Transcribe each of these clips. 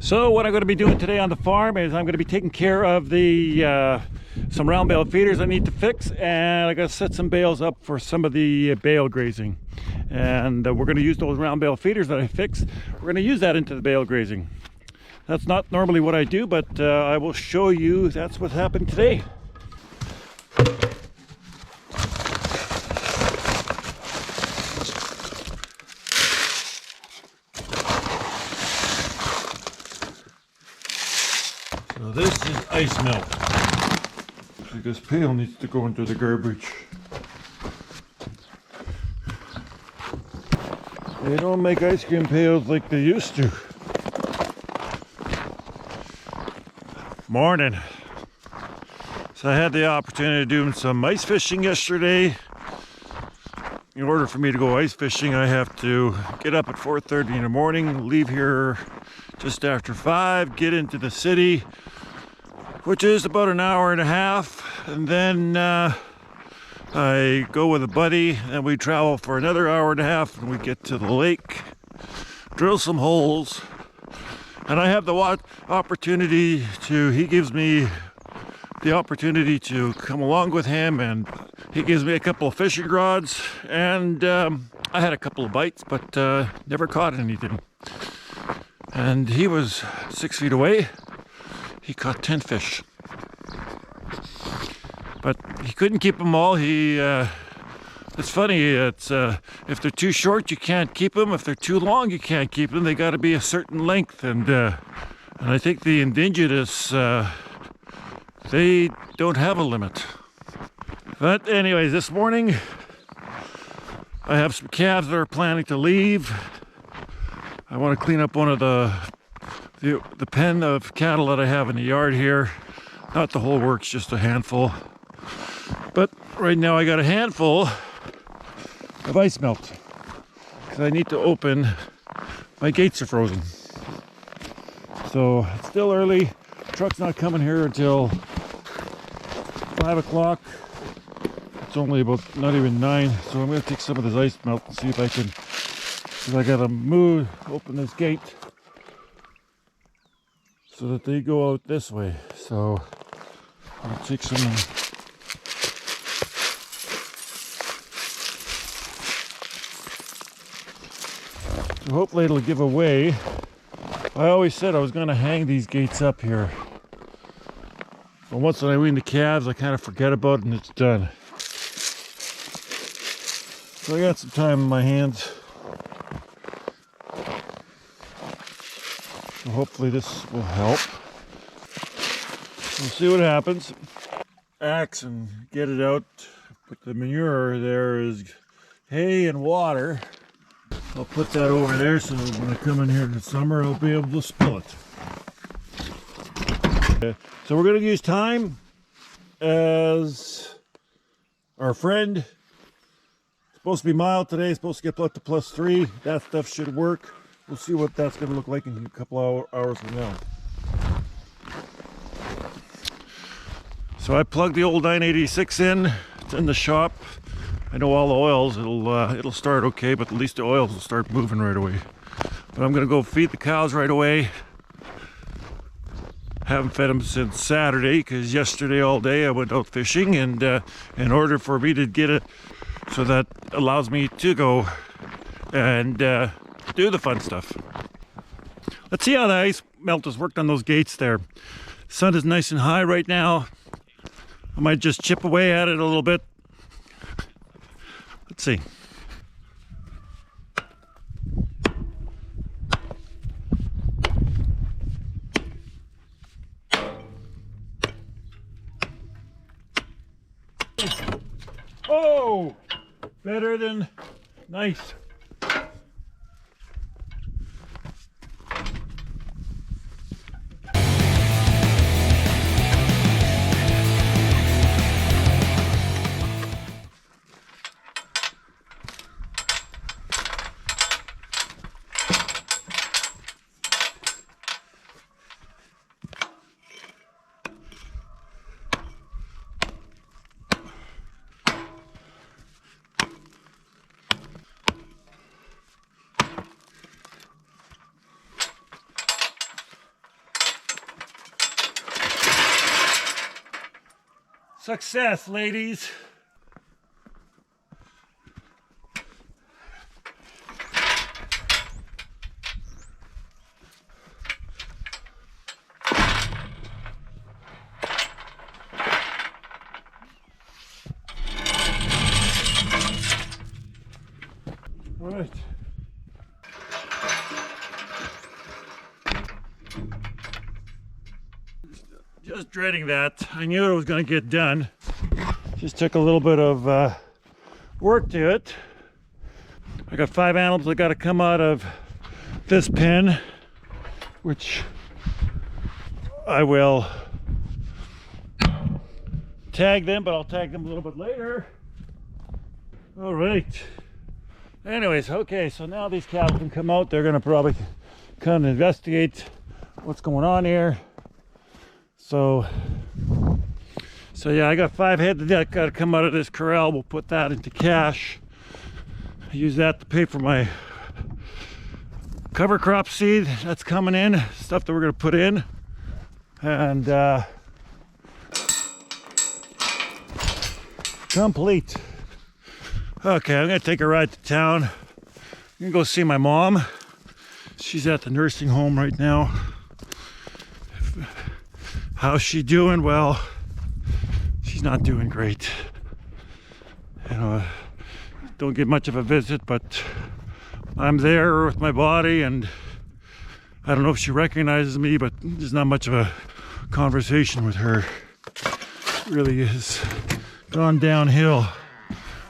So what I'm going to be doing today on the farm is I'm going to be taking care of the some round bale feeders I need to fix, and I got to set some bales up for some of the bale grazing, and we're going to use those round bale feeders that I fixed. We're going to use that into the bale grazing. That's not normally what I do, but I will show you that's what's happened today. So this is ice melt. So this pail needs to go into the garbage. They don't make ice cream pails like they used to. Morning. So I had the opportunity of doing some ice fishing yesterday. In order for me to go ice fishing, I have to get up at 4:30 in the morning, leave here just after 5, get into the city, which is about an hour and a half, and then I go with a buddy and we travel for another hour and a half, and we get to the lake, drill some holes, and I have the opportunity to, he gives me the opportunity to come along with him, and he gives me a couple of fishing rods, and I had a couple of bites, but never caught anything. And he was 6 feet away. He caught 10 fish, but he couldn't keep them all. It's funny, it's if they're too short you can't keep them, if they're too long you can't keep them. They got to be a certain length, and I think the indigenous they don't have a limit. But anyways, this morning I have some calves that are planning to leave. I want to clean up one of the pen of cattle that I have in the yard here. Not the whole works, just a handful. But right now I got a handful of ice melt because I need to open. My gates are frozen. So it's still early. The truck's not coming here until 5 o'clock. It's only about not even 9, so I'm going to take some of this ice melt and see if I can, because I got to open this gate so that they go out this way. So I'll take some. So hopefully it'll give away. I always said I was going to hang these gates up here. But once I wean the calves, I kind of forget about it and it's done. So I got some time in my hands. So hopefully this will help. We'll see what happens. Axe and get it out. Put the manure there is hay and water. I'll put that over there so when I come in here in the summer I'll be able to spill it. So we're going to use time as our friend. It's supposed to be mild today. It's supposed to get up to +3. That stuff should work. We'll see what that's going to look like in a couple hours from now. So I plugged the old 986 in. It's in the shop. I know all the oils, it'll start okay, but at least the oils will start moving right away. But I'm going to go feed the cows right away. Haven't fed them since Saturday because yesterday all day I went out fishing, and in order for me to get it, so that allows me to go and do the fun stuff. Let's see how the ice melt has worked on those gates there. The sun is nice and high right now. I might just chip away at it a little bit. Let's see. Oh, better than nice. Success, ladies. All right. Just dreading that. I knew it was going to get done. Just took a little bit of work to it. I got 5 animals that got to come out of this pen, which I will tag them, but I'll tag them a little bit later. All right. Anyways, okay, so now these cattle can come out. They're going to probably come and investigate what's going on here. So yeah, I got 5 head that got to come out of this corral. We'll put that into cash. Use that to pay for my cover crop seed that's coming in, stuff that we're going to put in. And complete. Okay, I'm going to take a ride to town. I'm going to go see my mom. She's at the nursing home right now. How's she doing? Well, she's not doing great. You know, don't get much of a visit, but I'm there with my body, and I don't know if she recognizes me, but there's not much of a conversation with her. It really has gone downhill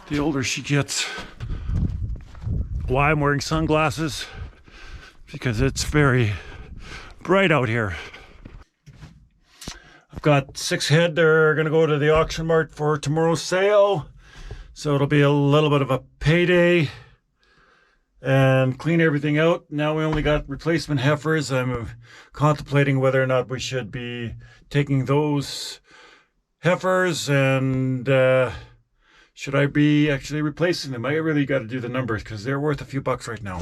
the older she gets. Why I'm wearing sunglasses? Because it's very bright out here. I've got 6 head that are going to go to the auction mart for tomorrow's sale. So it'll be a little bit of a payday and clean everything out. Now we only got replacement heifers. I'm contemplating whether or not we should be taking those heifers and should I be actually replacing them. I really got to do the numbers because they're worth a few bucks right now.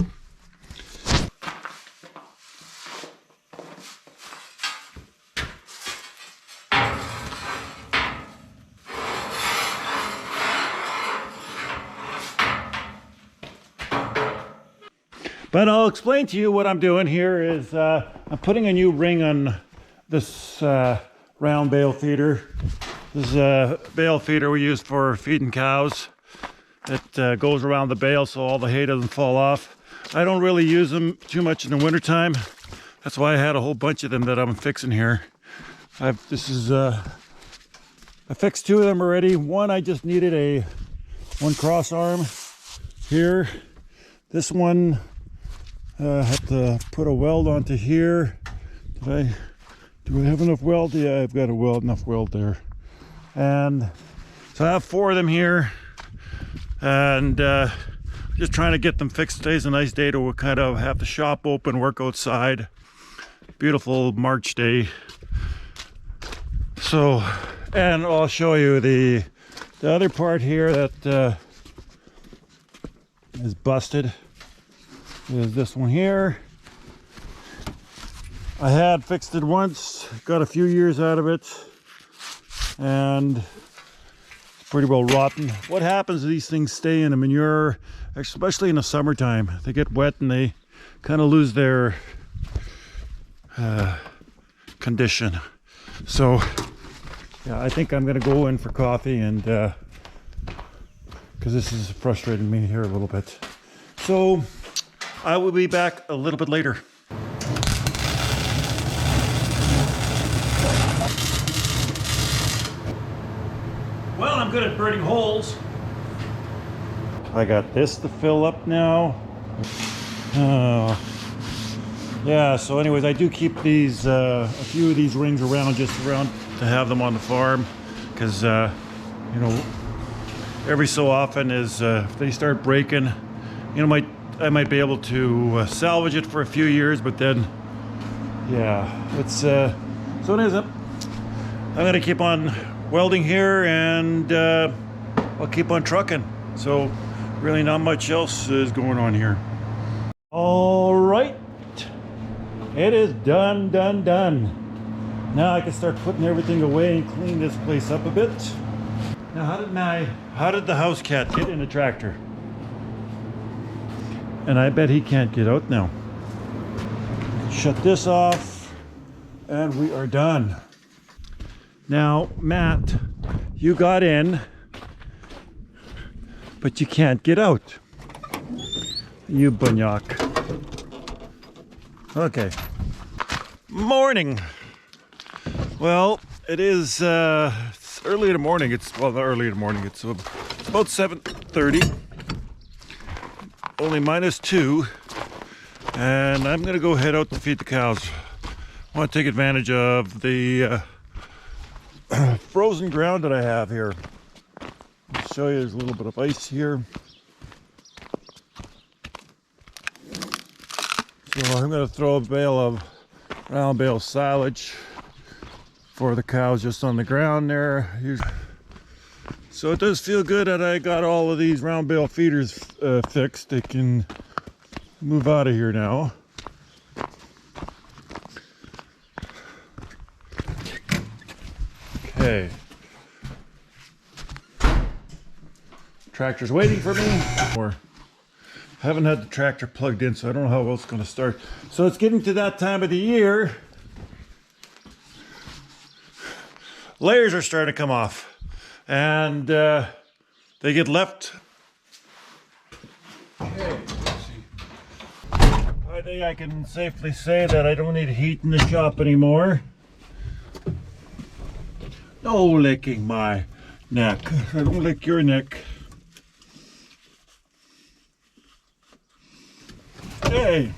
But I'll explain to you what I'm doing here is I'm putting a new ring on this round bale feeder. This is a bale feeder we use for feeding cows. It goes around the bale so all the hay doesn't fall off. I don't really use them too much in the wintertime. That's why I had a whole bunch of them that I'm fixing here. I fixed 2 of them already. One I just needed one cross arm here. This one I have to put a weld onto here. Do I have enough weld? Yeah, I've got enough weld there. And so I have 4 of them here, and just trying to get them fixed. Today's a nice day to kind of have the shop open, work outside. Beautiful March day. So, and I'll show you the other part here that is busted. Is this one here. I had fixed it once, got a few years out of it, and it's pretty well rotten. What happens is these things stay in a manure, especially in the summertime. They get wet and they kind of lose their condition. So yeah, I think I'm gonna go in for coffee, and because this is frustrating me here a little bit. So I will be back a little bit later. Well, I'm good at burning holes. I got this to fill up now. Yeah, so anyways, I do keep these, a few of these rings around, just around to have them on the farm. Because, you know, every so often if they start breaking, you know, I might be able to salvage it for a few years, but then, yeah, it's, so anyways, I'm gonna keep on welding here, and I'll keep on trucking. So really not much else is going on here. All right, it is done. Now I can start putting everything away and clean this place up a bit. Now how did the house cat get in the tractor? And I bet he can't get out now. Shut this off and we are done. Now, Matt, you got in, but you can't get out. You bunyak. Okay. Morning. Well, it is it's early in the morning. Well, not early in the morning. It's about 7:30. Only -2. And I'm gonna go head out to feed the cows. I want to take advantage of the frozen ground that I have here. I'll show you there's a little bit of ice here. So I'm going to throw a bale of round bale silage for the cows just on the ground there. So it does feel good that I got all of these round bale feeders fixed. They can move out of here now. Okay. Tractor's waiting for me. Or haven't had the tractor plugged in, so I don't know how well it's going to start. So it's getting to that time of the year. Layers are starting to come off, and they get left. Okay, let's see. I think I can safely say that I don't need heat in the shop anymore. No licking my neck. I don't lick your neck. Hey.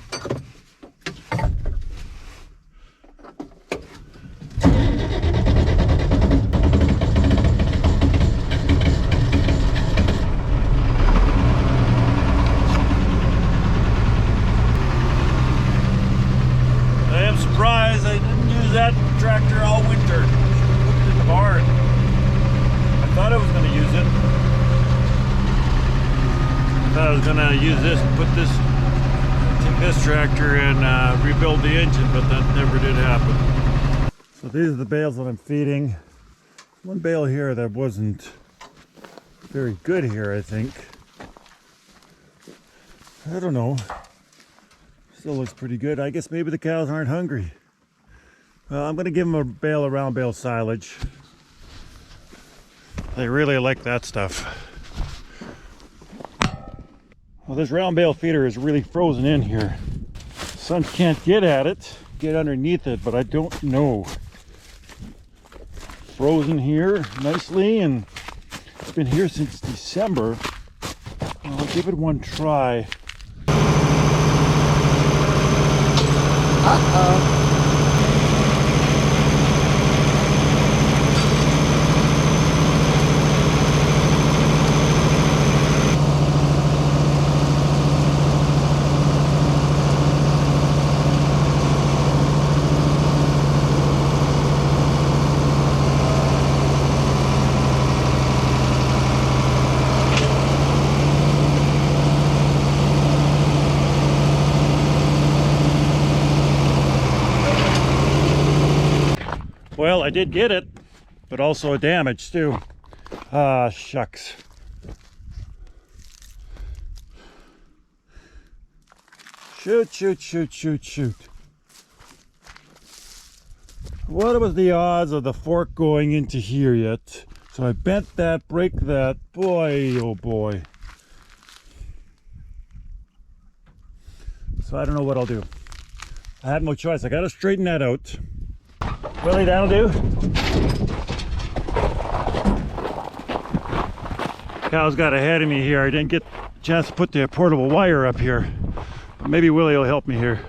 I am surprised I didn't use that tractor all winter. Put it in the barn. I thought I was going to use it. I thought I was going to use this, put this tractor and rebuild the engine, but that never did happen. So these are the bales that I'm feeding. One bale here that wasn't very good here, I think. I don't know. Still looks pretty good. I guess maybe the cows aren't hungry. Well, I'm going to give them a bale of round bale silage. They really like that stuff. Well, this round bale feeder is really frozen in here. Sun can't get at it, get underneath it, but I don't know. Frozen here nicely, and it's been here since December. I'll give it one try. Uh-oh. Well, I did get it, but also a damage too. Ah, shucks. Shoot, shoot, shoot, shoot, shoot. What was the odds of the fork going into here yet? So I bent that, break that. Boy, oh boy. So I don't know what I'll do. I have no choice. I gotta straighten that out. Really, that'll do? Cow's got ahead of me here. I didn't get a chance to put the portable wire up here. But maybe Willie will help me here.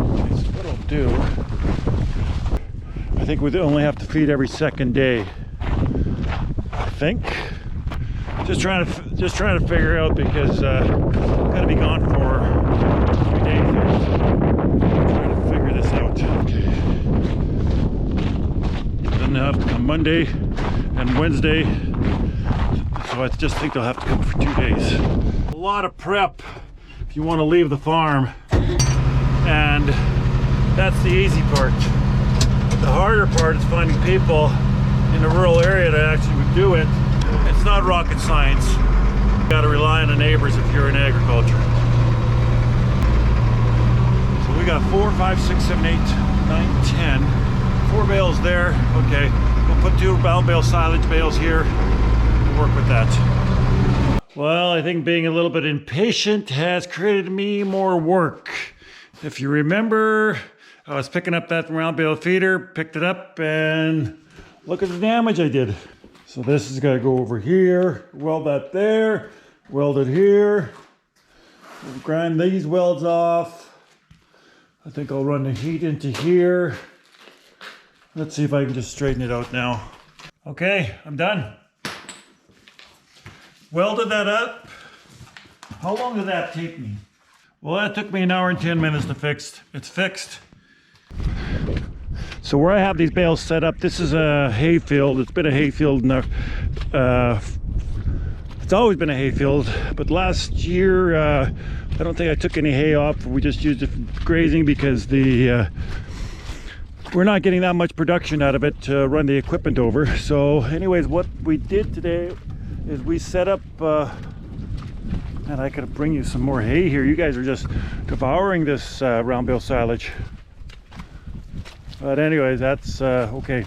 Okay, so what I'll do, I think we only have to feed every second day. I think. Just trying to figure out, because I'm gonna be gone for 3 days here, so I'm trying to figure this out. Okay. Then I have to come Monday and Wednesday, so so I just think they'll have to come for 2 days. A lot of prep if you want to leave the farm, and that's the easy part. The harder part is finding people in a rural area that actually would do it. It's not rocket science. You gotta rely on the neighbors if you're in agriculture. So we got 4, 5, 6, 7, 8, 9, 10. 4 bales there. Okay, we'll put 2 round bale silage bales here. We'll work with that. Well, I think being a little bit impatient has created me more work. If you remember, I was picking up that round bale feeder, picked it up, and look at the damage I did. So this has got to go over here, weld that there, weld it here, we'll grind these welds off. I think I'll run the heat into here. Let's see if I can just straighten it out now. Okay, I'm done. Welded that up. How long did that take me? Well, that took me 1 hour and 10 minutes to fix. It's fixed. So where I have these bales set up, this is a hay field. It's been a hay field. It's always been a hay field, but last year I don't think I took any hay off. We just used it for grazing because we're not getting that much production out of it to run the equipment over. So anyways, what we did today is we set up, and I could bring you some more hay here. You guys are just devouring this round bale silage. But anyways, that's okay.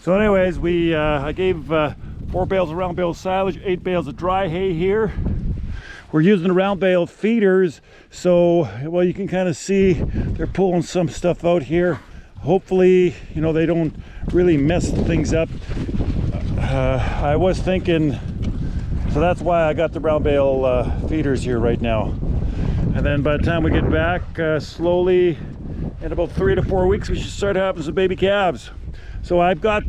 So anyways, I gave 4 bales of round bale silage, 8 bales of dry hay here. We're using the round bale feeders, so well, you can kind of see they're pulling some stuff out here. Hopefully, you know, they don't really mess things up. I was thinking, so that's why I got the round bale feeders here right now. And then by the time we get back, slowly, in about 3 to 4 weeks, we should start having some baby calves. So I've got,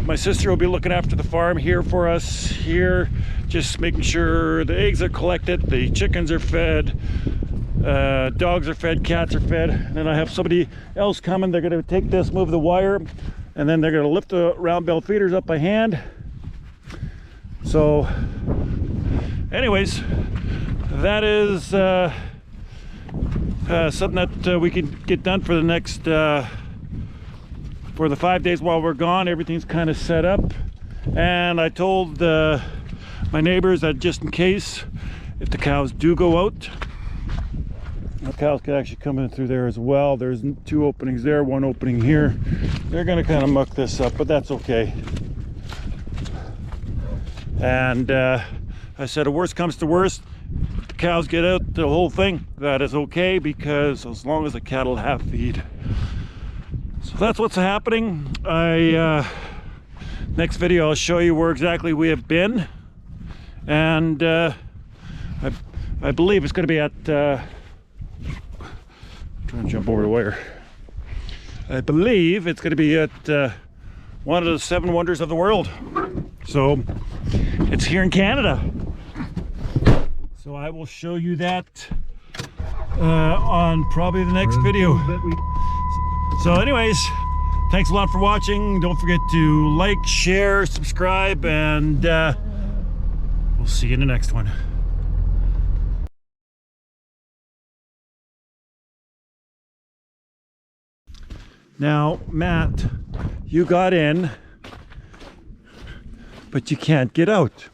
my sister will be looking after the farm here for us here, just making sure the eggs are collected, the chickens are fed, dogs are fed, cats are fed. And then I have somebody else coming. They're gonna take this, move the wire, and then they're gonna lift the round bale feeders up by hand. So anyways, that is something that we can get done for the next for the 5 days while we're gone. Everything's kind of set up, and I told my neighbors that just in case, if the cows do go out, the cows could actually come in through there as well. There's 2 openings there, 1 opening here. They're going to kind of muck this up, but that's okay. And I said, if worst comes to worst, the cows get out the whole thing, that is okay, because as long as the cattle have feed. So that's what's happening. Next video I'll show you where exactly we have been, and I believe it's going to be at trying to jump over the wire. I believe it's going to be at one of the 7 wonders of the world. So it's here in Canada. So I will show you that on probably the next video. So anyways, thanks a lot for watching. Don't forget to like, share, subscribe, and we'll see you in the next one. Now, Matt, you got in, but you can't get out.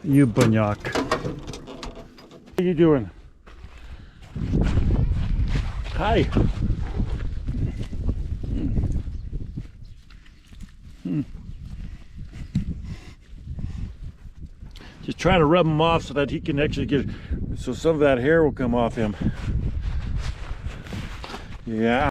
You bunyak. What are you doing? Hi. Just try to rub him off so that he can actually get, so some of that hair will come off him. Yeah.